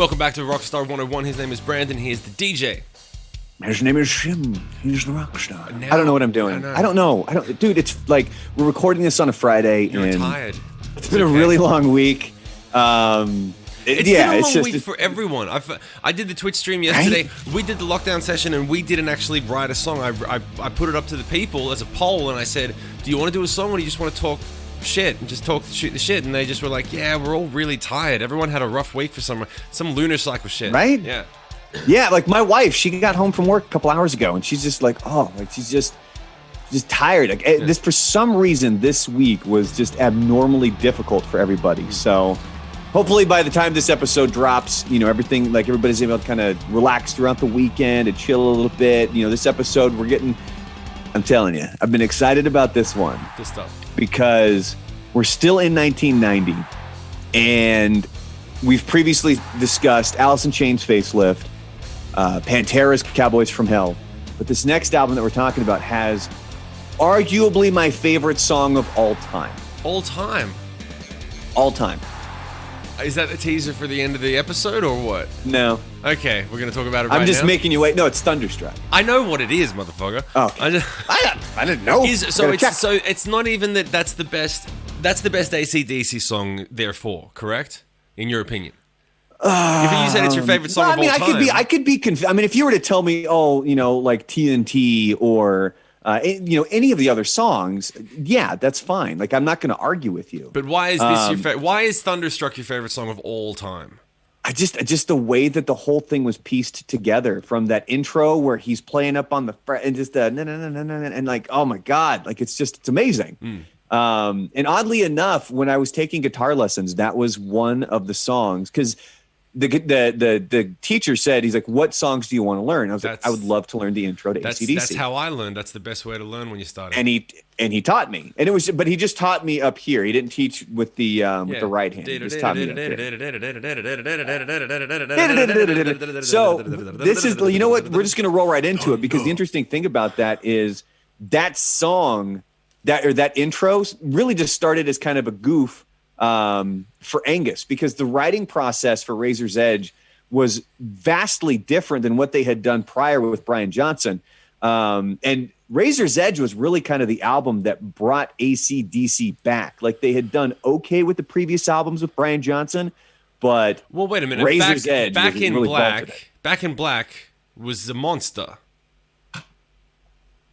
Welcome back to Rockstar 101. His name is Brandon. He is the DJ. His name is Shimon. He's the Rockstar. I don't know what I'm doing. I don't know. Dude, it's like we're recording this on a Friday. You're tired. It's been a really long week. It's been a long week for everyone. I did the Twitch stream yesterday. Right? We did the lockdown session, and we didn't actually write a song. I put it up to the people as a poll, and I said, do you want to do a song, or do you just want to talk shit and just shoot the shit? And they just were like, yeah, we're all really tired. Everyone had a rough week for some lunar cycle shit. Right? Yeah. Yeah, like my wife, she got home from work a couple hours ago, and she's just like, she's just tired. Like, this, for some reason, this week was just abnormally difficult for everybody. So hopefully by the time this episode drops, everything, like everybody's able to kind of relax throughout the weekend and chill a little bit. This episode, I'm telling you, I've been excited about this one. Good stuff. Because we're still in 1990, and we've previously discussed Alice in Chains' Facelift, Pantera's Cowboys from Hell. But this next album that we're talking about has arguably my favorite song of all time. All time? All time. Is that a teaser for the end of the episode or what? No. Okay, we're going to talk about it right now. I'm just making you wait. No, it's Thunderstruck. I know what it is, motherfucker. Oh, okay. I didn't know. So it's not even that's the best ACDC song, therefore, correct? In your opinion? If you said it's your favorite song of all time. I could be confused. I mean, if you were to tell me, like TNT or any of the other songs, yeah, that's fine. Like, I'm not going to argue with you. But why is this your favorite? Why is Thunderstruck your favorite song of all time? I just the way that the whole thing was pieced together, from that intro where he's playing up on the fret and just and like, oh my God, like it's amazing. And oddly enough, when I was taking guitar lessons, that was one of the songs, because the teacher said, he's like, what songs do you want to learn? I was like, I would love to learn the intro to ACDC. That's how I learned. That's the best way to learn when you start. And he taught me, but he just taught me up here. He didn't teach with the right hand. He just taught me up here. So this is, you know what? We're just going to roll right into it, because the interesting thing about that is that song, that intro really just started as kind of a goof for Angus, because the writing process for Razor's Edge was vastly different than what they had done prior with Brian Johnson. And Razor's Edge was really kind of the album that brought ACDC back. Like, they had done okay with the previous albums with Brian Johnson, but wait a minute. Razor's Edge Back in really Black was a monster.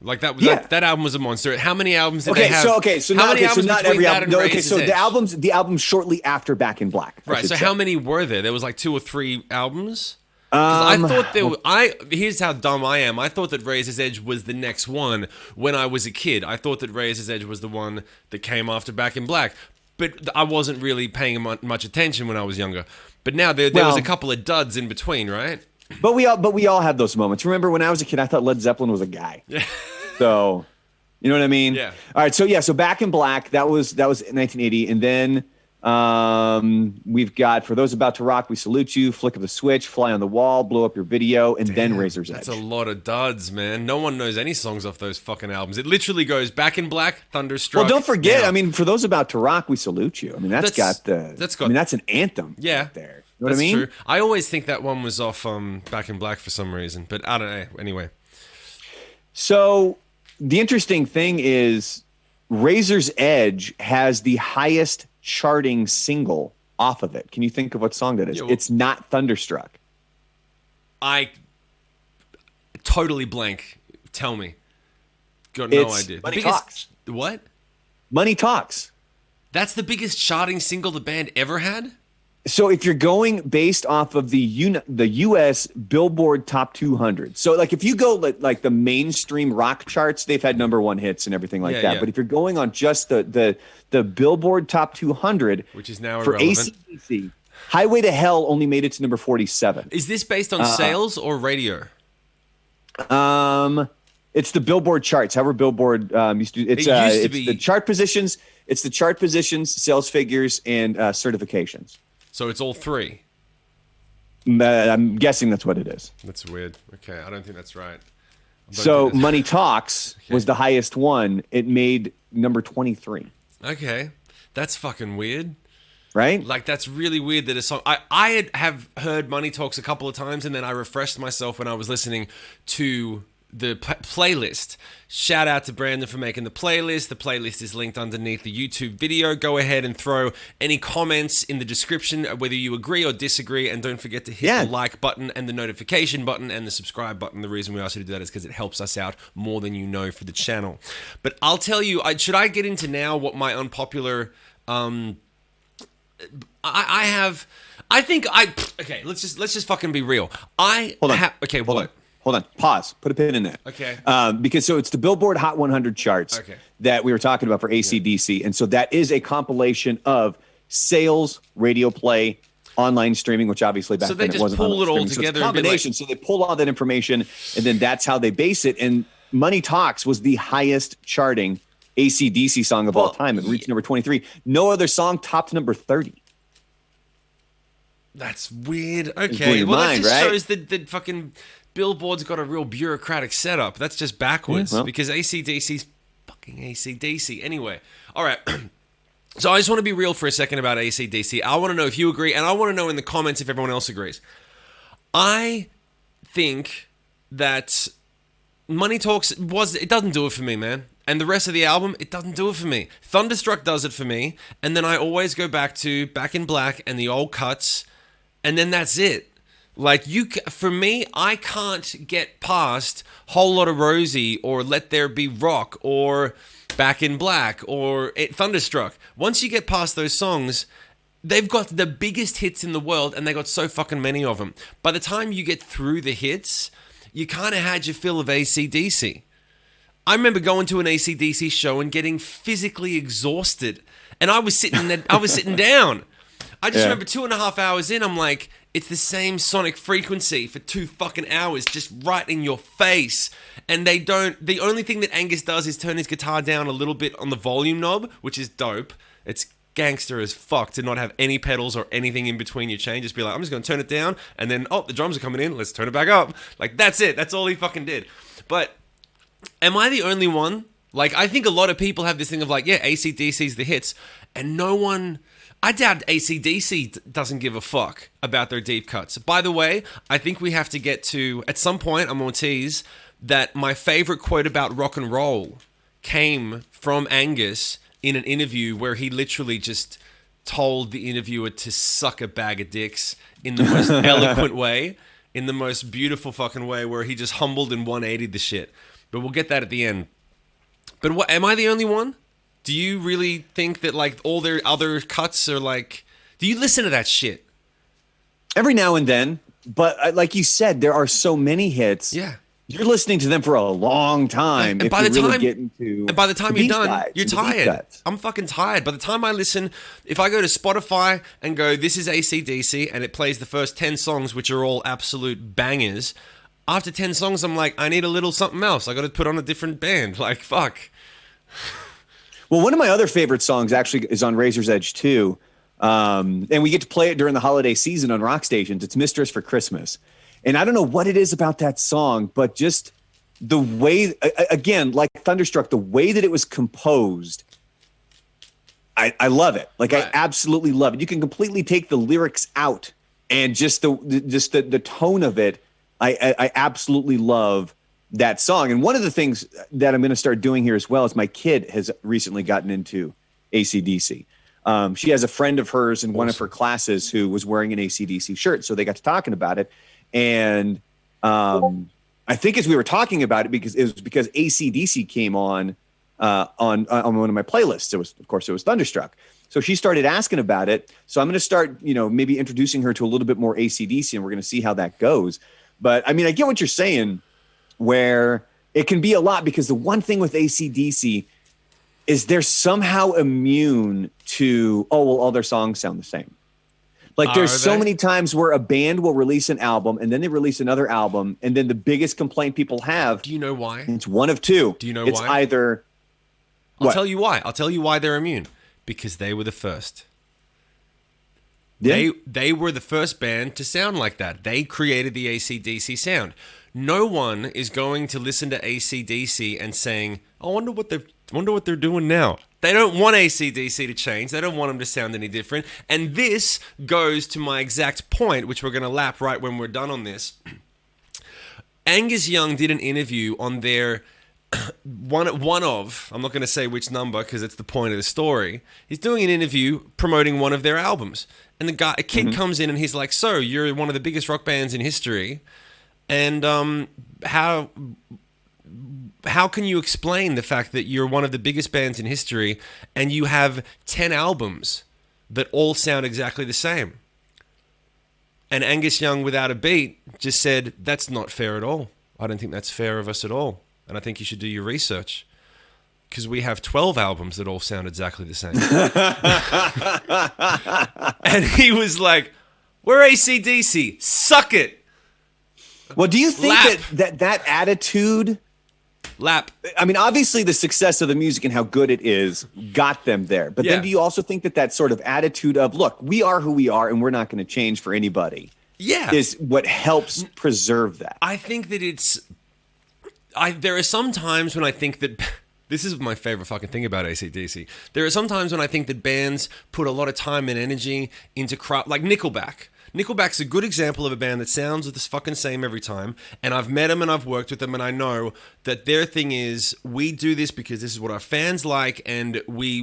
Like that album was a monster. How many albums did they have? So not every album. No, okay, so the albums shortly after Back in Black. Right. So how many were there? There was like 2 or 3 albums. I thought there were. Here's how dumb I am. I thought that Razor's Edge was the next one when I was a kid. I thought that Razor's Edge was the one that came after Back in Black, but I wasn't really paying much attention when I was younger. But now there was a couple of duds in between, right? But we all have those moments. Remember, when I was a kid, I thought Led Zeppelin was a guy. Yeah. So, you know what I mean? Yeah. All right. So Back in Black, that was in 1980, and then we've got For Those About to Rock, We Salute You, Flick of the Switch, Fly on the Wall, Blow Up Your Video, and then Razor's Edge. That's a lot of duds, man. No one knows any songs off those fucking albums. It literally goes Back in Black, Thunderstruck. Well, don't forget. I mean, For Those About to Rock, We Salute You. I mean, that's an anthem. Yeah. Right there. You know what I mean? True. I always think that one was off Back in Black for some reason, but I don't know. Anyway. So the interesting thing is Razor's Edge has the highest charting single off of it. Can you think of what song that is? It's not Thunderstruck. I totally blank. Tell me. Got no idea. Money Talks. What? Money Talks. That's the biggest charting single the band ever had? So if you're going based off of the U.S. Billboard Top 200, so like if you go like the mainstream rock charts, they've had #1 hits and everything like that. Yeah. But if you're going on just the Billboard Top 200, which is now for irrelevant, ACDC, Highway to Hell only made it to number 47. Is this based on sales or radio? It's the Billboard charts. However, Billboard used to. It's the chart positions. It's the chart positions, sales figures, and certifications. So it's all 3. I'm guessing that's what it is. That's weird. Okay, I don't think that's right. So Money Talks was the highest one. It made number 23. Okay, that's fucking weird. right? Like, that's really weird that a song... I have heard Money Talks a couple of times, and then I refreshed myself when I was listening to the playlist. Shout out to Brandon for making the playlist. The playlist is linked underneath the YouTube video. Go ahead and throw any comments in the description, whether you agree or disagree, and don't forget to hit the like button and the notification button and the subscribe button. The reason we ask you to do that is because it helps us out more than you know for the channel. But I'll tell you, should I get into now what my unpopular... Okay, let's just fucking be real. Hold on. Pause. Put a pin in that. Okay. Because so it's the Billboard Hot 100 charts that we were talking about for ACDC. And so that is a compilation of sales, radio play, online streaming, which obviously back then it wasn't. So they just pull it all together. So it's a combination. So they pull all that information, and then that's how they base it. And Money Talks was the highest charting ACDC song of all time. It reached number 23. No other song topped number 30. That's weird. Okay. Well, that just shows that fucking Billboard's got a real bureaucratic setup. That's just backwards because ACDC's fucking ACDC. Anyway, all right. So I just want to be real for a second about ACDC. I want to know if you agree, and I want to know in the comments if everyone else agrees. I think that Money Talks it doesn't do it for me, man. And the rest of the album, it doesn't do it for me. Thunderstruck does it for me, and then I always go back to Back in Black and the old cuts, and then that's it. Like, for me, I can't get past Whole Lotta Rosie or Let There Be Rock or Back in Black or Thunderstruck. Once you get past those songs, they've got the biggest hits in the world, and they got so fucking many of them. By the time you get through the hits, you kind of had your fill of AC/DC. I remember going to an AC/DC show and getting physically exhausted, and I was sitting down. I just remember 2.5 hours in, I'm like, it's the same sonic frequency for 2 fucking hours, just right in your face. And the only thing that Angus does is turn his guitar down a little bit on the volume knob, which is dope. It's gangster as fuck to not have any pedals or anything in between your chain. Just be like, I'm just going to turn it down, and then, the drums are coming in, let's turn it back up. Like, that's it. That's all he fucking did. But am I the only one? Like, I think a lot of people have this thing of like, yeah, AC/DC's the hits, and no one... I doubt AC/DC doesn't give a fuck about their deep cuts. By the way, I think we have to get to, at some point, I'm going to tease, that my favorite quote about rock and roll came from Angus in an interview where he literally just told the interviewer to suck a bag of dicks in the most eloquent way, in the most beautiful fucking way, where he just humbled and 180'd the shit. But we'll get that at the end. But what, am I the only one? Do you really think that, like, all their other cuts are, like... Do you listen to that shit? Every now and then. But like you said, there are so many hits. Yeah. You're listening to them for a long time. And by the time you're done, you're tired. I'm fucking tired. By the time I listen, if I go to Spotify and go, this is AC/DC, and it plays the first 10 songs, which are all absolute bangers, after 10 songs, I'm like, I need a little something else. I got to put on a different band. Like, fuck. Well, one of my other favorite songs actually is on Razor's Edge too, and we get to play it during the holiday season on rock stations. It's Mistress for Christmas. And I don't know what it is about that song, but just the way, again, like Thunderstruck, the way that it was composed, I love it. Like, right. I absolutely love it. You can completely take the lyrics out, and just the tone of it, I absolutely love that song. And one of the things that I'm going to start doing here as well is my kid has recently gotten into AC/DC. She has a friend of hers in one of her classes who was wearing an AC/DC shirt. So they got to talking about it. And I think as we were talking about it, because AC/DC came on one of my playlists. It was Thunderstruck. So she started asking about it. So I'm going to start, maybe introducing her to a little bit more AC/DC, and we're going to see how that goes. But I mean, I get what you're saying, where it can be a lot, because the one thing with AC/DC is they're somehow immune to, all their songs sound the same. Like, there's so many times where a band will release an album and then they release another album, and then the biggest complaint people have. Do you know why? It's one of two. Do you know it's why? It's either. I'll tell you why. I'll tell you why they're immune. Because they were the first. Yeah. They were the first band to sound like that. They created the AC/DC sound. No one is going to listen to AC/DC and saying, I wonder what they're doing now. They don't want AC/DC to change. They don't want them to sound any different. And this goes to my exact point, which we're going to lap right when we're done on this. Angus Young did an interview on their one of, I'm not going to say which number because it's the point of the story. He's doing an interview promoting one of their albums. And a kid comes in and he's like, so you're one of the biggest rock bands in history. And how can you explain the fact that you're one of the biggest bands in history and you have 10 albums that all sound exactly the same? And Angus Young, without a beat, just said, that's not fair at all. I don't think that's fair of us at all. And I think you should do your research. Because we have 12 albums that all sound exactly the same. And he was like, we're AC/DC. Suck it. Well, do you think that attitude... Lap. I mean, obviously the success of the music and how good it is got them there. But then do you also think that sort of attitude of, look, we are who we are and we're not going to change for anybody is what helps preserve that? I think that there are some times when I think that... This is my favorite fucking thing about AC/DC. There are some times when I think that bands put a lot of time and energy into like Nickelback. Nickelback's a good example of a band that sounds the fucking same every time. And I've met them and I've worked with them and I know that their thing is we do this because this is what our fans like, and if we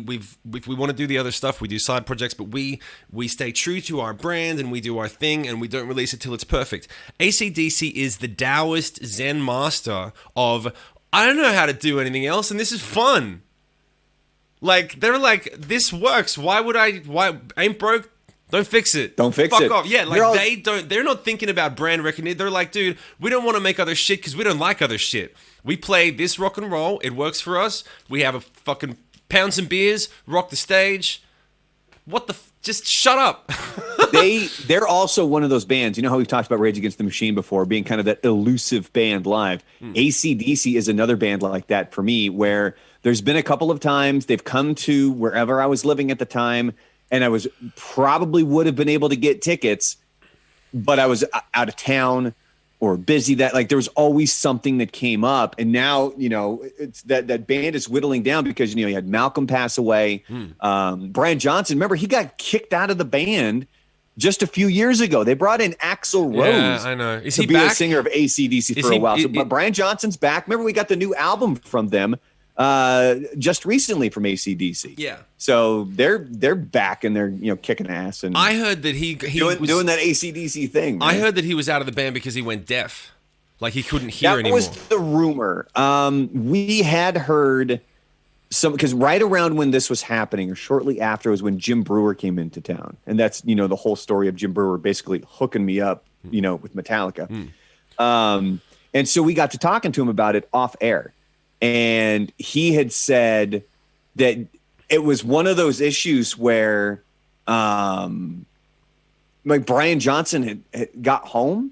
want to do the other stuff, we do side projects, but we stay true to our brand and we do our thing and we don't release it till it's perfect. AC/DC is the Taoist Zen master of, I don't know how to do anything else and this is fun. Like, they're like, this works. Why ain't broke? Don't fix it. Don't fix Fuck it. off. Yeah, like they're not thinking about brand recognition. They're like, dude, we don't want to make other shit because we don't like other shit. We play this rock and roll. It works for us. We have a fucking pound some beers, rock the stage. What the just shut up. They're also one of those bands. You know how we've talked about Rage Against the Machine before, being kind of that elusive band live. AC/DC is another band like that for me, where there's been a couple of times they've come to wherever I was living at the time, and I would have been able to get tickets, but I was out of town or busy. That like there was always something that came up, and now it's that band is whittling down because you had Malcolm pass away. Brian Johnson, remember he got kicked out of the band just a few years ago. They brought in Axl Rose. Yeah, I know. Is to he be back? a singer of AC/DC for a while. But Brian Johnson's back. Remember we got the new album from them just recently from AC/DC. Yeah. So they're back and they're kicking ass, and I heard that he was doing that AC/DC thing. Man. I heard that he was out of the band because he went deaf. Like he couldn't hear that anymore. That was the rumor. We had heard because right around when this was happening or shortly after was when Jim Brewer came into town. And that's, the whole story of Jim Brewer basically hooking me up, with Metallica. And so we got to talking to him about it off air. And he had said that it was one of those issues where like Brian Johnson had got home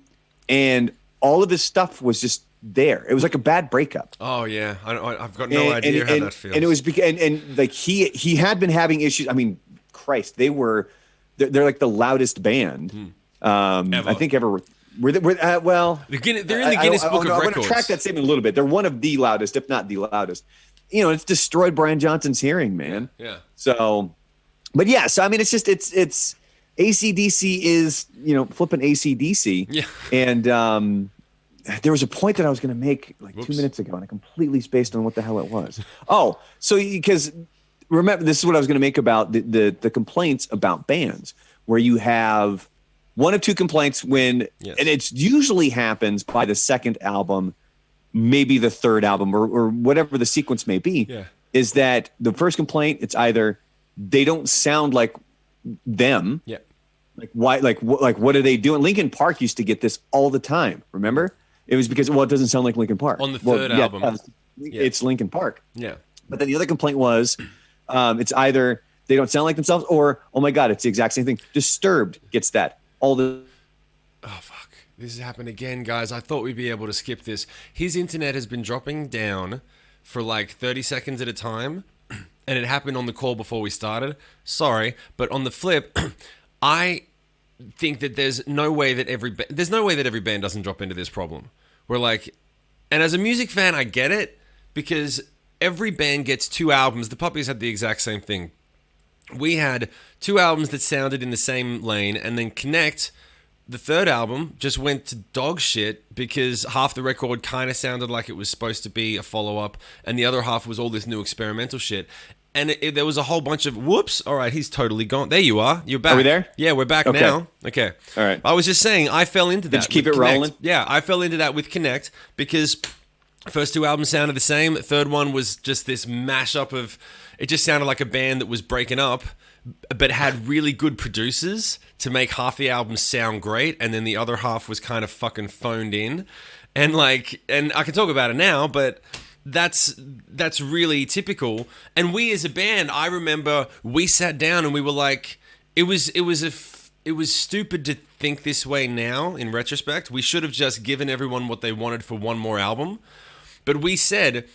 and all of his stuff was just there. It was like a bad breakup. Oh yeah, I've got no idea how that feels. And it was because and like he had been having issues. I mean, Christ, they're like the loudest band I think ever. They're in the Guinness Book of Records. I'm going to track that statement a little bit. They're one of the loudest, if not the loudest. It's destroyed Brian Johnson's hearing, man. Yeah. So, but yeah. So I mean, it's just it's AC/DC is flipping AC/DC. Yeah. And there was a point that I was going to make like 2 minutes ago, and I completely spaced on what the hell it was. Oh, so because remember, this is what I was going to make about the complaints about bands, where you have one of two complaints when, and it usually happens by the second album, maybe the third album, or whatever the sequence may be, is that the first complaint, it's either they don't sound like them. Yeah. Like why? Like what are they doing? Linkin Park used to get this all the time. Remember? It was because it doesn't sound like Linkin Park on the third album. It's Linkin Park. Yeah. But then the other complaint was, it's either they don't sound like themselves, or oh my god, it's the exact same thing. Disturbed gets that all the. Oh fuck! This has happened again, guys. I thought we'd be able to skip this. His internet has been dropping down for like 30 seconds at a time, and it happened on the call before we started. Sorry, but on the flip, I think that there's no way that every band doesn't drop into this problem. We're like, and as a music fan, I get it because every band gets 2 albums. The Puppies had the exact same thing. We had 2 albums that sounded in the same lane, and then Connect, the third album, just went to dog shit because half the record kind of sounded like it was supposed to be a follow-up, and the other half was all this new experimental shit. And there was a whole bunch of, whoops, all right, he's totally gone. There you are. You're back. Are we there? Yeah, we're back now. Okay. All right. I was just saying, I fell into that. Did you keep it rolling? Yeah, I fell into that with Connect because first 2 albums sounded the same. The third one was just this mashup of, it just sounded like a band that was breaking up, but had really good producers to make half the album sound great, and then the other half was kind of fucking phoned in. And I can talk about it now, but that's really typical. And we as a band, I remember we sat down and we were like, it was stupid to think this way now in retrospect. We should have just given everyone what they wanted for one more album. But we said,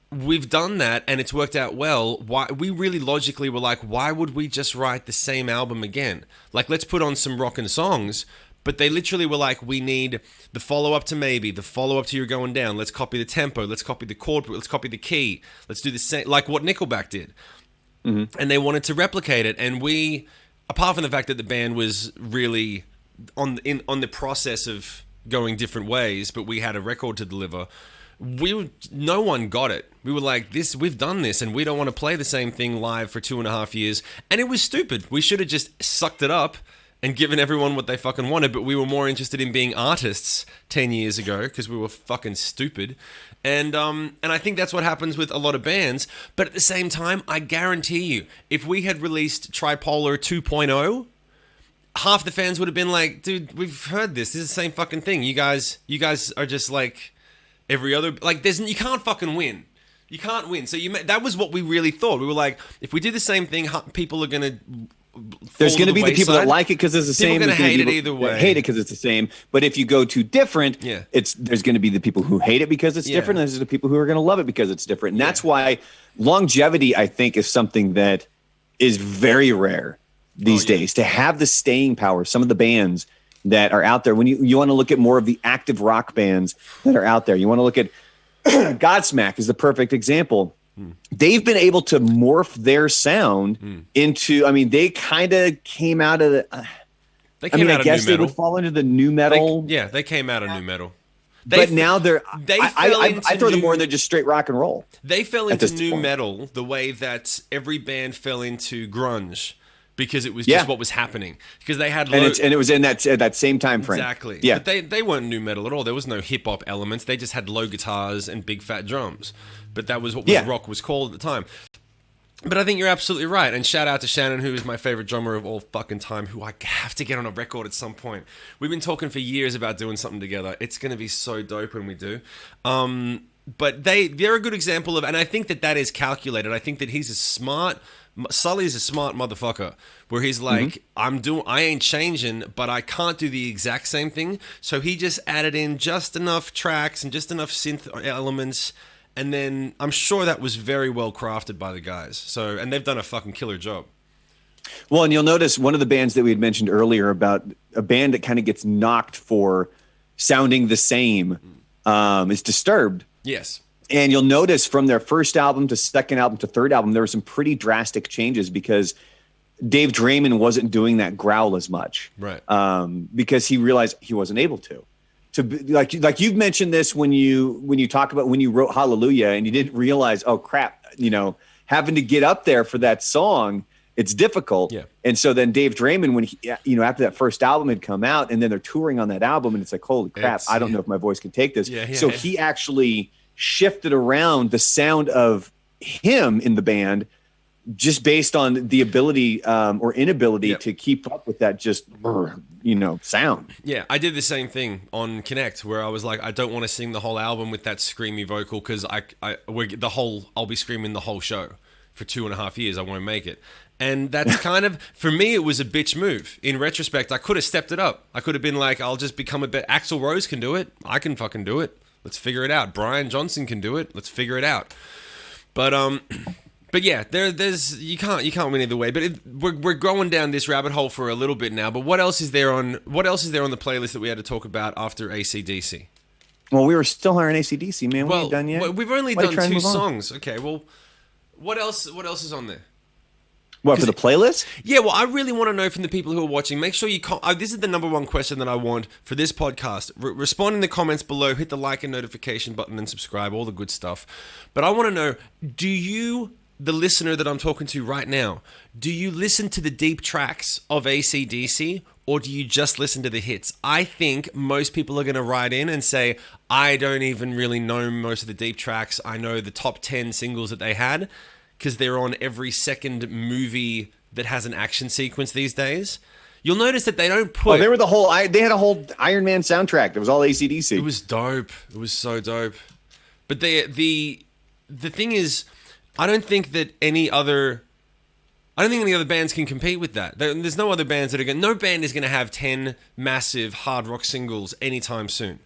we've done that and it's worked out well. Why we really logically were like, why would we just write the same album again? Like, let's put on some rockin' songs. But they literally were like, we need the follow-up to Maybe, the follow-up to You're Going Down. Let's copy the tempo. Let's copy the chord. Let's copy the key. Let's do the same, like what Nickelback did. Mm-hmm. And they wanted to replicate it. And we, apart from the fact that the band was really on the process of going different ways, but we had a record to deliver, no one got it. We were like, we've done this, and we don't want to play the same thing live for 2.5 years. And it was stupid. We should have just sucked it up and given everyone what they fucking wanted, but we were more interested in being artists 10 years ago because we were fucking stupid. And I think that's what happens with a lot of bands. But at the same time, I guarantee you, if we had released Tripolar 2.0, half the fans would have been like, dude, we've heard this. This is the same fucking thing. You guys are just like every other, like, you can't fucking win. You can't win. So that was what we really thought. We were like, if we do the same thing, people are going to, there's going to be the people that like it because it's the same. People are going to hate it either way. Hate it because it's the same. But if you go too different, there's going to be the people who hate it because it's different, and there's the people who are going to love it because it's different. And that's why longevity, I think, is something that is very rare these days. To have the staying power, some of the bands that are out there. When you want to look at more of the active rock bands that are out there, you want to look at Godsmack is the perfect example. They've been able to morph their sound into, I mean, they kind of came out of the, I guess they would fall into the new metal. They came out of new metal. But now I throw them more than just straight rock and roll. They fell into new metal the way that every band fell into grunge because it was just what was happening. Because they had... and it was in that same time frame. Exactly. Yeah. But they weren't new metal at all. There was no hip-hop elements. They just had low guitars and big fat drums. But that was what rock was called at the time. But I think you're absolutely right. And shout out to Shannon, who is my favorite drummer of all fucking time, who I have to get on a record at some point. We've been talking for years about doing something together. It's going to be so dope when we do. But they're a good example of... And I think that is calculated. I think that Sully's a smart motherfucker, where he's like, I ain't changing, but I can't do the exact same thing. So he just added in just enough tracks and just enough synth elements. And then I'm sure that was very well crafted by the guys. So, and they've done a fucking killer job. Well, and you'll notice one of the bands that we had mentioned earlier about a band that kind of gets knocked for sounding the same is Disturbed. Yes. And you'll notice from their first album to second album to third album, there were some pretty drastic changes because Dave Draymond wasn't doing that growl as much. Right. Because he realized he wasn't able to. Like you've mentioned this when you talk about when you wrote Hallelujah and you didn't realize, oh crap, having to get up there for that song, it's difficult. Yeah. And so then Dave Draymond, when he, after that first album had come out and then they're touring on that album and it's like, holy crap, I don't know if my voice can take this. So he actually shifted around the sound of him in the band just based on the ability or inability to keep up with that sound. Yeah, I did the same thing on Connect where I was like, I don't want to sing the whole album with that screamy vocal because I'll be screaming the whole show for 2.5 years. I want to make it. And that's kind of, for me, it was a bitch move. In retrospect, I could have stepped it up. I could have been like, I'll just become a bit, Axl Rose can do it. I can fucking do it. Let's figure it out. Brian Johnson can do it. Let's figure it out. But yeah, there's you can't win either way. But we're going down this rabbit hole for a little bit now. But what else is there on the playlist that we had to talk about after ACDC? Well, we were still on ACDC, man. We ain't done yet. We've only done 2 songs. Okay, well, what else is on there? What, for the playlist? Yeah, well, I really want to know from the people who are watching. Make sure you... this is the number one question that I want for this podcast. Respond in the comments below. Hit the like and notification button and subscribe. All the good stuff. But I want to know, do you, the listener that I'm talking to right now, do you listen to the deep tracks of AC/DC, or do you just listen to the hits? I think most people are going to write in and say, I don't even really know most of the deep tracks. I know the top 10 singles that they had, because they're on every second movie that has an action sequence these days. You'll notice that they don't put... Oh, they had a whole Iron Man soundtrack. It was all AC/DC. It was dope. It was so dope. But the thing is, I don't think any other bands can compete with that. There's no other bands that are going... No band is going to have 10 massive hard rock singles anytime soon.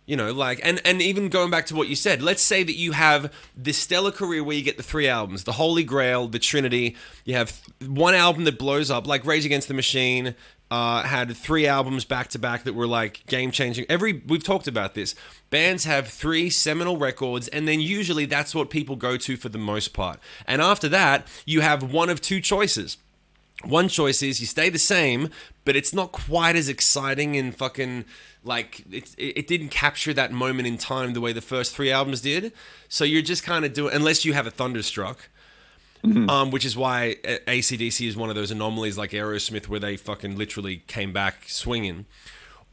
You know, like, and even going back to what you said, let's say that you have this stellar career where you get the 3 albums, the Holy Grail, the Trinity. You have one album that blows up, like Rage Against the Machine had 3 albums back to back that were like game changing. We've talked about this. Bands have 3 seminal records, and then usually that's what people go to for the most part. And after that, you have one of 2 choices. One choice is you stay the same, but it's not quite as exciting and fucking... Like, it didn't capture that moment in time the way the first 3 albums did. So you're just kind of doing... Unless you have a Thunderstruck, which is why AC/DC is one of those anomalies like Aerosmith where they fucking literally came back swinging.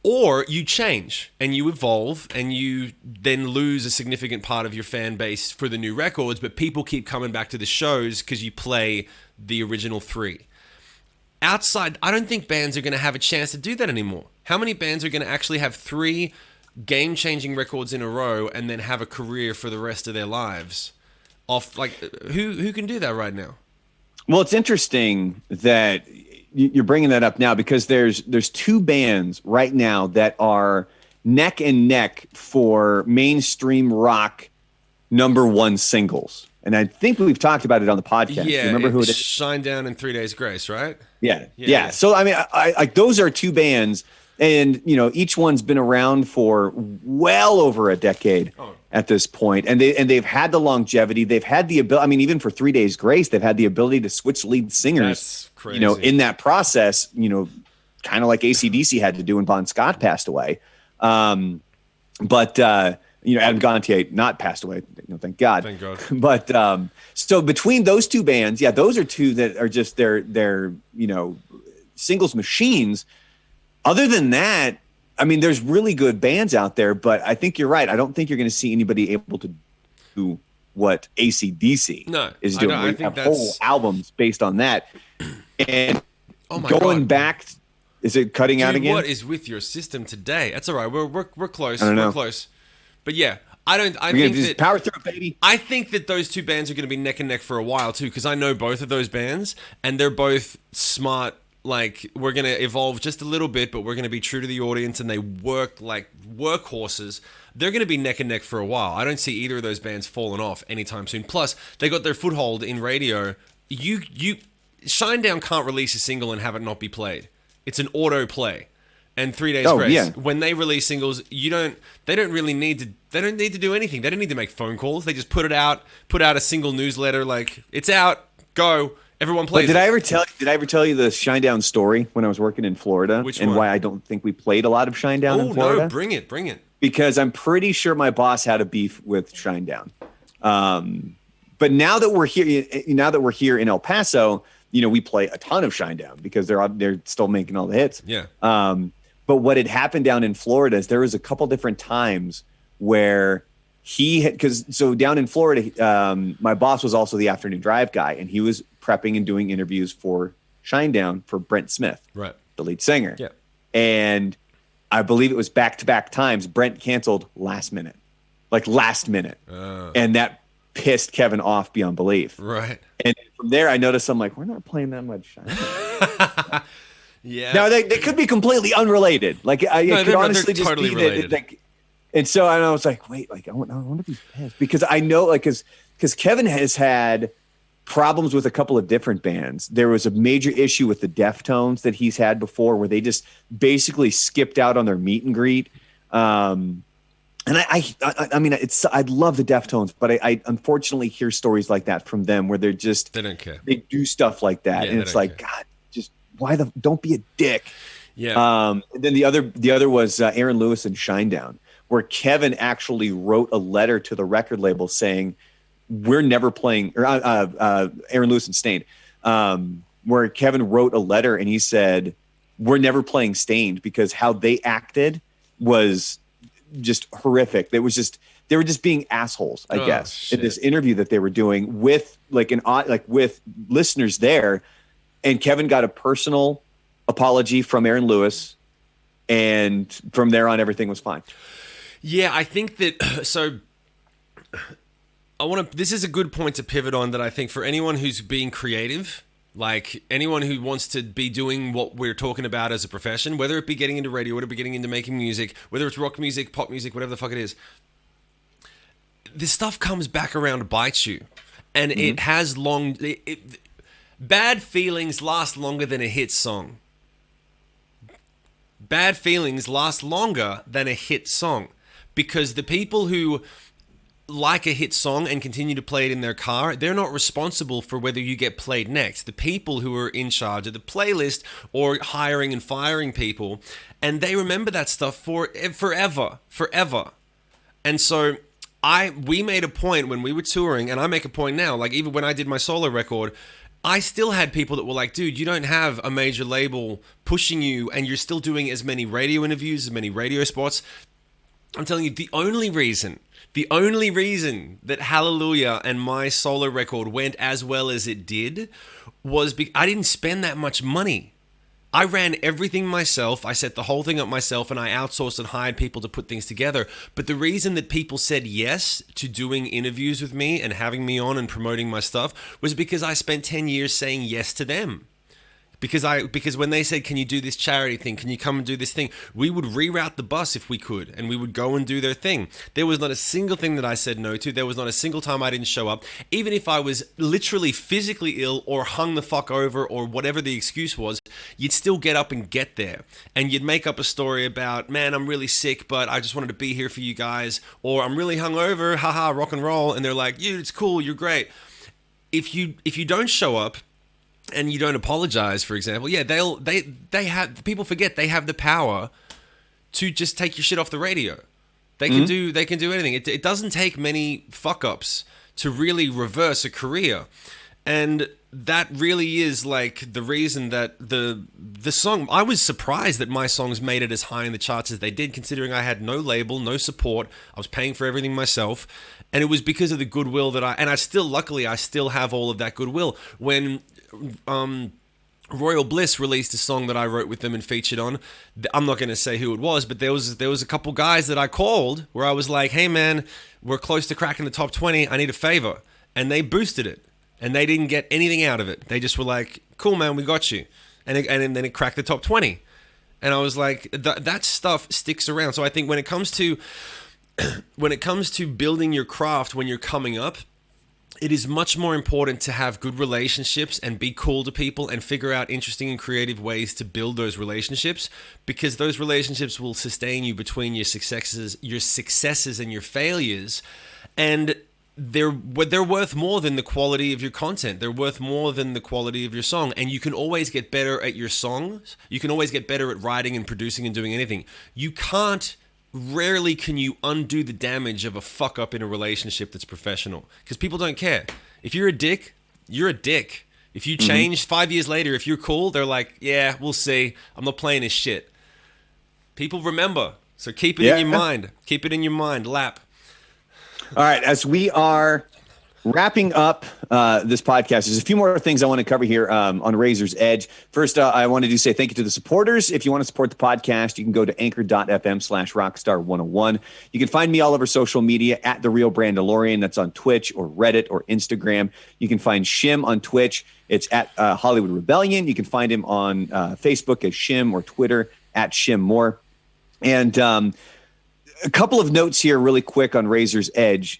Or you change and you evolve and you then lose a significant part of your fan base for the new records, but people keep coming back to the shows because you play the original 3. Outside, I don't think bands are going to have a chance to do that anymore. How many bands are going to actually have 3 game-changing records in a row and then have a career for the rest of their lives? Who can do that right now? Well, it's interesting that you're bringing that up now because there's 2 bands right now that are neck and neck for mainstream rock #1 singles. And I think we've talked about it on the podcast. Yeah, remember who it is? Shinedown and 3 Days Grace, right? Yeah. So, I mean, I those are 2 bands, and, you know, each one's been around for well over a decade at this point. And they've had the longevity. They've had the ability. I mean, even for 3 Days Grace, they've had the ability to switch lead singers. That's crazy. You know, in that process, you know, kind of like AC/DC had to do when Bon Scott passed away. You know, Adam Gontier not passed away. You know, thank God. Thank God. But so between those 2 bands, yeah, those are 2 that are just they're you know, singles machines. Other than that, I mean, there's really good bands out there, but I think you're right. I don't think you're going to see anybody able to do what AC/DC is doing. I think have that's... whole albums based on that. And God. back, is it cutting out again? What is with your system today? That's all right. We're close. I don't know. We're close. But yeah, I think that power through, baby. I think that those 2 bands are going to be neck and neck for a while too, because I know both of those bands, and they're both smart. Like, we're going to evolve just a little bit, but we're going to be true to the audience, and they work like workhorses. They're going to be neck and neck for a while. I don't see either of those bands falling off anytime soon. Plus, they got their foothold in radio. Shinedown can't release a single and have it not be played. It's an auto play. And 3 Days Grace, yeah. When they release singles, they don't need to do anything. They don't need to make phone calls. They just put out a single newsletter like, it's out, go, everyone plays. But did I ever tell you the Shinedown story when I was working in Florida? Which and one? why I don't think we played a lot of Shinedown in Florida? No, bring it. Because I'm pretty sure my boss had a beef with Shinedown. But now that we're here in El Paso, you know, we play a ton of Shinedown because they're still making all the hits. Yeah. But what had happened down in Florida is there was a couple different times where so down in Florida, my boss was also the afternoon drive guy, and he was prepping and doing interviews for Shinedown for Brent Smith, right, the lead singer. Yeah. And I believe it was back-to-back times Brent canceled last minute. And that pissed Kevin off beyond belief. Right. And from there, I noticed, I'm like, we're not playing that much Shinedown. Yeah. Now they could be completely unrelated. Like I could honestly just totally be related. that. And so I was like, wait, like I want to be pissed because I know, like, because Kevin has had problems with a couple of different bands. There was a major issue with the Deftones that he's had before, where they just basically skipped out on their meet and greet. And I mean, I love the Deftones, but I unfortunately hear stories like that from them where they don't care. They do stuff like that, Yeah, and it's like, care. God, just don't be a dick. Yeah. And then the other was Aaron Lewis and Shinedown, where Kevin actually wrote a letter to the record label saying, "We're never playing." Or Aaron Lewis and Stained, where Kevin wrote a letter and he said, "We're never playing Stained because how they acted was just horrific. They were just being assholes, I guess, shit. in this interview that they were doing with with listeners there." And Kevin got a personal apology from Aaron Lewis, and from there on, everything was fine. Yeah, I think that so. This is a good point to pivot on. That I think for anyone who's being creative, like anyone who wants to be doing what we're talking about as a profession, whether it be getting into radio, whether it be getting into making music, whether it's rock music, pop music, whatever the fuck it is, this stuff comes back around to bite you, and it has bad feelings last longer than a hit song. Bad feelings last longer than a hit song, because the people who like a hit song and continue to play it in their car, they're not responsible for whether you get played next. The people who are in charge of the playlist or hiring and firing people, and they remember that stuff for forever. And so we made a point when we were touring, and I make a point now, like even when I did my solo record, I still had people that were like, dude, you don't have a major label pushing you and you're still doing as many radio interviews, as many radio spots. I'm telling you, the only reason that Hallelujah and my solo record went as well as it did was because I didn't spend that much money. I ran everything myself. I set the whole thing up myself, and I outsourced and hired people to put things together. But the reason that people said yes to doing interviews with me and having me on and promoting my stuff was because I spent 10 years saying yes to them. Because when they said, can you do this charity thing? Can you come and do this thing? We would reroute the bus if we could, and we would go and do their thing. There was not a single thing that I said no to. There was not a single time I didn't show up. Even if I was literally physically ill or hung the fuck over or whatever the excuse was, you'd still get up and get there. And you'd make up a story about, man, I'm really sick, but I just wanted to be here for you guys. Or I'm really hungover, haha, rock and roll. And they're like, you, it's cool, you're great. If you don't show up, and you don't apologize, for example, yeah, they have, people forget they have the power to just take your shit off the radio. They can do anything. It doesn't take many fuck ups to really reverse a career. And that really is like the reason that the song, I was surprised that my songs made it as high in the charts as they did, considering I had no label, no support. I was paying for everything myself. And it was because of the goodwill that luckily I still have all of that goodwill. When Royal Bliss released a song that I wrote with them and featured on, I'm not going to say who it was, but there was a couple guys that I called where I was like, hey man, we're close to cracking the top 20, I need a favor. And they boosted it, and they didn't get anything out of it. They just were like, cool man, we got you. And then it cracked the top 20. And I was like, that stuff sticks around. So I think when it comes to building your craft when you're coming up, it is much more important to have good relationships and be cool to people and figure out interesting and creative ways to build those relationships, because those relationships will sustain you between your successes and your failures. And they're worth more than the quality of your content. They're worth more than the quality of your song. And you can always get better at your songs. You can always get better at writing and producing and doing anything. Rarely can you undo the damage of a fuck up in a relationship that's professional, because people don't care. If you're a dick, you're a dick. If you change 5 years later, if you're cool, they're like, yeah, we'll see. I'm not playing this shit. People remember. So keep it in your mind. Keep it in your mind. Lap. All right. As we are wrapping up this podcast, there's a few more things I want to cover here on Razor's Edge. First, I wanted to say thank you to the supporters. If you want to support the podcast, you can go to anchor.fm/rockstar101. You can find me all over social media at The Real Brandalorian. That's on Twitch or Reddit or Instagram. You can find Shim on Twitch. It's at Hollywood Rebellion. You can find him on Facebook as Shim, or Twitter at Shim Moore. And a couple of notes here really quick on Razor's Edge,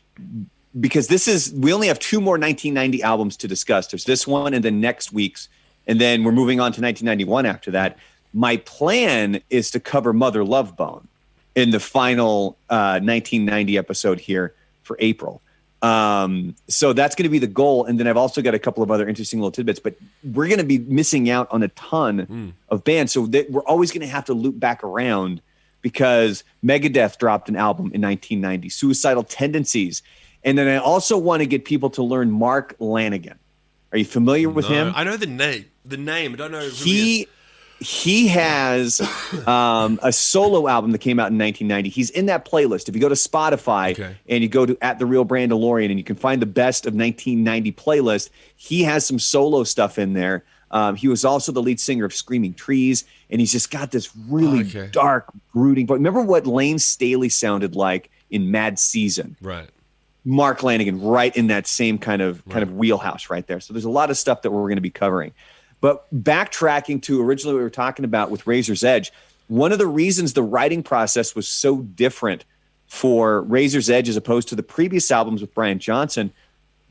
because we only have two more 1990 albums to discuss. There's this one and then next week's, and then we're moving on to 1991 after that. My plan is to cover Mother Love Bone. in the final 1990 episode here for April. So that's going to be the goal. And then I've also got a couple of other interesting little tidbits, but we're going to be missing out on a ton of bands. So we're always going to have to loop back around, because Megadeth dropped an album in 1990, Suicidal Tendencies. And then I also want to get people to learn Mark Lanegan. Are you familiar with him? I know the name. I don't know who he is. He has a solo album that came out in 1990. He's in that playlist. If you go to Spotify and you go to @TheRealBrandalorian, and you can find the best of 1990 playlist, he has some solo stuff in there. He was also the lead singer of Screaming Trees, and he's just got this really dark, brooding voice. Remember what Lane Staley sounded like in Mad Season? Right. Mark Lanegan, right in that same kind of wheelhouse right there. So there's a lot of stuff that we're going to be covering. But backtracking to originally what we were talking about with Razor's Edge, one of the reasons the writing process was so different for Razor's Edge as opposed to the previous albums with Brian Johnson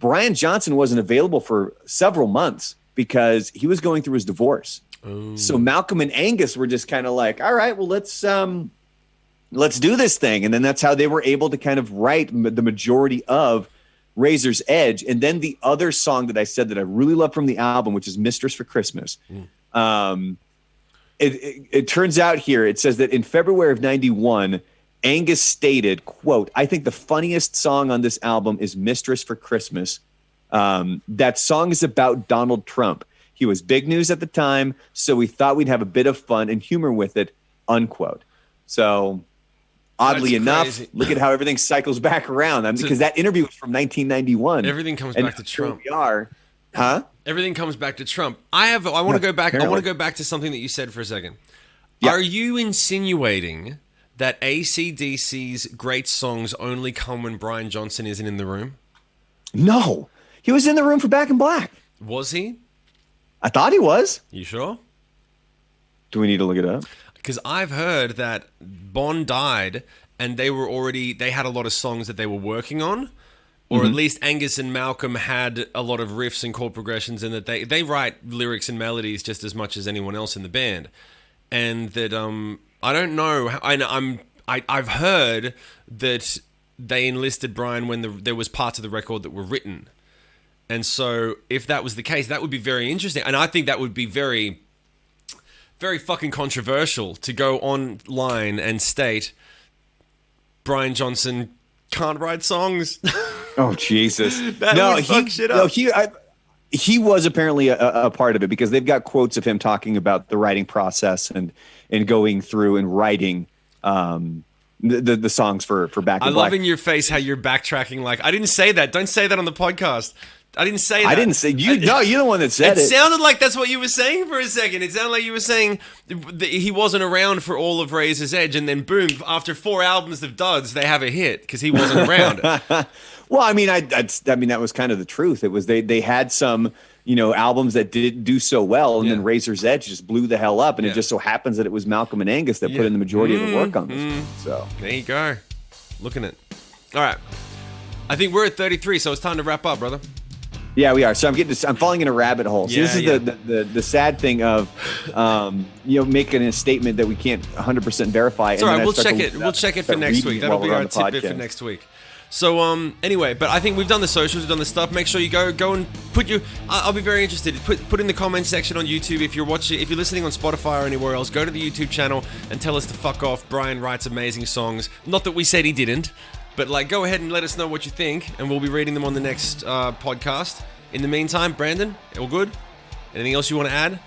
wasn't available for several months because he was going through his divorce. Ooh. So Malcolm and Angus were just kind of like, all right, well, let's do this thing. And then that's how they were able to kind of write the majority of Razor's Edge. And then the other song that I said that I really love from the album, which is Mistress for Christmas. It turns out here, it says that in February of 91, Angus stated, quote, "I think the funniest song on this album is Mistress for Christmas. That song is about Donald Trump. He was big news at the time, so we thought we'd have a bit of fun and humor with it," unquote. So oddly enough, look at how everything cycles back around. Because that interview was from 1991. Everything comes back to Trump. We are, huh? Everything comes back to Trump. I want to go back. Apparently. I want to go back to something that you said for a second. Yep. Are you insinuating that ACDC's great songs only come when Brian Johnson isn't in the room? No, he was in the room for Back in Black. Was he? I thought he was. You sure? Do we need to look it up? Because I've heard that Bon died and they had a lot of songs that they were working on, or at least Angus and Malcolm had a lot of riffs and chord progressions, and that they write lyrics and melodies just as much as anyone else in the band. And that I don't know. I've heard that they enlisted Brian when there was parts of the record that were written. And so if that was the case, that would be very interesting. And I think that would be very, very fucking controversial to go online and state Brian Johnson can't write songs. Oh, Jesus. That would fuck shit up. He was apparently a part of it, because they've got quotes of him talking about the writing process and going through and writing the songs for Back in Black. I love in your face how you're backtracking like, I didn't say that. Don't say that on the podcast. I didn't say that. I didn't say you. No, you're the one that said it. It sounded like that's what you were saying for a second. It sounded like you were saying that he wasn't around for all of Razor's Edge, and then boom, after 4 albums of duds, they have a hit because he wasn't around. Well, I mean, that was kind of the truth. It was they had some albums that didn't do so well, and then Razor's Edge just blew the hell up, and it just so happens that it was Malcolm and Angus that put in the majority of the work on this. So there you go. Looking at. All right, I think we're at 33, so it's time to wrap up, brother. Yeah, we are. So I'm falling in a rabbit hole. So this is the sad thing of making a statement that we can't 100% verify. It's all right. We'll check it. We'll check it for next week. That'll be our tidbit for next week. So anyway, but I think we've done the socials, we've done the stuff. Make sure you go and put your. I'll be very interested. Put in the comment section on YouTube if you're listening on Spotify or anywhere else. Go to the YouTube channel and tell us to fuck off. Brian writes amazing songs. Not that we said he didn't. But go ahead and let us know what you think, and we'll be reading them on the next podcast. In the meantime, Brandon, all good? Anything else you want to add?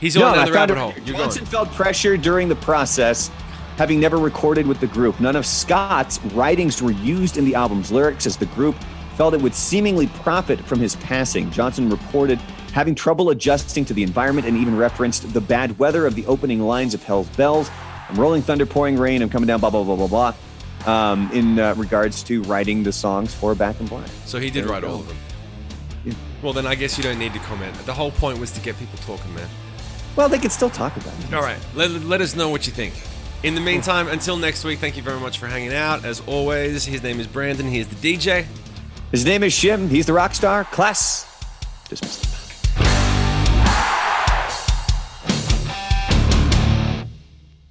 He's going down the rabbit hole. Johnson felt pressure during the process, having never recorded with the group. None of Scott's writings were used in the album's lyrics, as the group felt it would seemingly profit from his passing. Johnson reported having trouble adjusting to the environment, and even referenced the bad weather of the opening lines of Hell's Bells. I'm rolling thunder, pouring rain, I'm coming down, blah, blah, blah, blah, blah. In regards to writing the songs for Back in Black. So he did write all of them. Yeah. Well, then I guess you don't need to comment. The whole point was to get people talking, man. Well, they can still talk about it. All right. Let us know what you think. In the meantime, until next week, thank you very much for hanging out. As always, his name is Brandon. He is the DJ. His name is Shim. He's the rock star. Class dismissed.